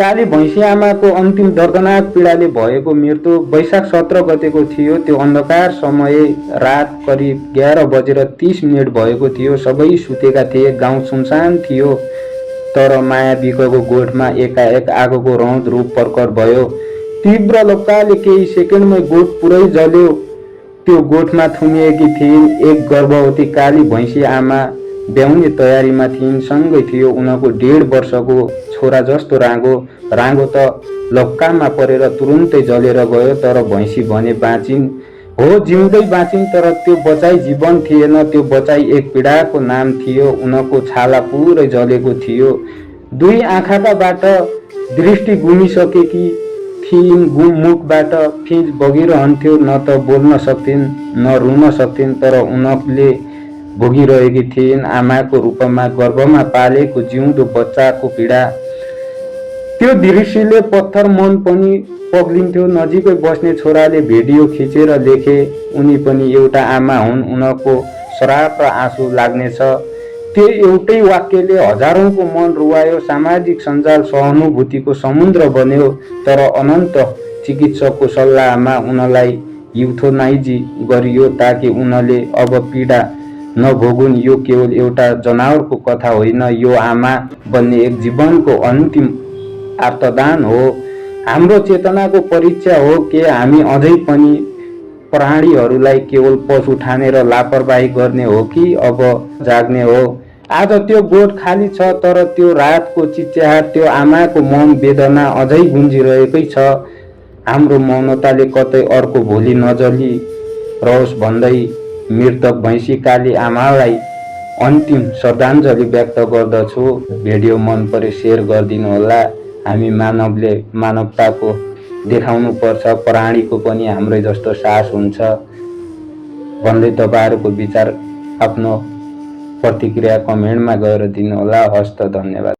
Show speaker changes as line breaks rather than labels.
काली भैँसी आमाको अन्तिम दर्दनाक पीडाले भएको मृत्यु वैशाख 17 गतेको थियो। त्यो अन्धकार समय रात करिब 11:30 भएको थियो। सबै सुतेका थिए, गाउँ सुनसान थियो। तर मायाविकको गोठमा एकाएक आगोको रौद रूप प्रकट भयो। तीव्र लपकाले केही सेकेन्डमै गोठ पुरै जल्यो। त्यो गोठमा थुनिएकी थिइन् एक गर्भवती काली भैँसी आमा, ब्याउने तयारीमा थिइन्। सँगै थियो उनको 1.5 वर्षको छोरा जस्तो राँगो त लपकामा परेर तुरुन्तै जलेर गयो। तर भैँसी भने बाँचिन्, हो जिउँदै बाँचिन्। तर त्यो बचाइ जीवन थिएन, त्यो बचाइ एक पीडाको नाम थियो। उनको छाला पुरै जलेको थियो। दुई आँखाबाट दृष्टि गुमिसकेकी थिइन्। मुखबाट फिँज बगिरहन्थ्यो। न त बोल्न सक्थिन् न रुन सक्थिन्। तर उनले भोगिरहेकी थिइन् आमाको रूपमा गर्भमा पालेको जिउँदो बच्चाको पीडा। त्यो दृश्यले पत्थर मन पनि पग्लिन्थ्यो। नजिकै बस्ने छोराले भिडियो खिचेर लेखे, उनी पनि एउटा आमा हुन्, उनको श्राप र आँसु लाग्नेछ। त्यो एउटै वाक्यले हजारौंको मन रुवायो। सामाजिक सञ्जाल सहानुभूतिको समुद्र बन्यो। तर अनन्त चिकित्सकको सल्लाहमा उनलाई युथोनाइज गरियो ताकि उनले अब पीडा नभोगुन्। यो केवल एउटा जनावरको कथा होइन, यो आमा बन्ने एक जीवनको अन्तिम आर्तदान हो। हाम्रो चेतनाको परीक्षा हो कि हामी अझै पनि प्राणीहरूलाई केवल पशु ठानेर लापरवाही गर्ने हो कि अब जाग्ने हो। आज त्यो गोठ खाली छ, तर त्यो रातको चिच्याहाट, त्यो आमाको मौन वेदना अझै गुन्जिरहेकै छ। हाम्रो मौनताले कतै अर्को भोलि नजली रहोस् भन्दै मृतक भैँसी काली आमालाई अन्तिम श्रद्धाञ्जली व्यक्त गर्दछु। भिडियो मन परे शेयर गरिदिनुहोला। हामी मानवले मानवताको देखाउनु पर्छ, प्राणीको पनि हाम्रै जस्तो सास हुन्छ भन्दै तपाईहरुको विचार आफ्नो प्रतिक्रिया कमेन्टमा गएर दिनुहोला। हस्त, धन्यवाद।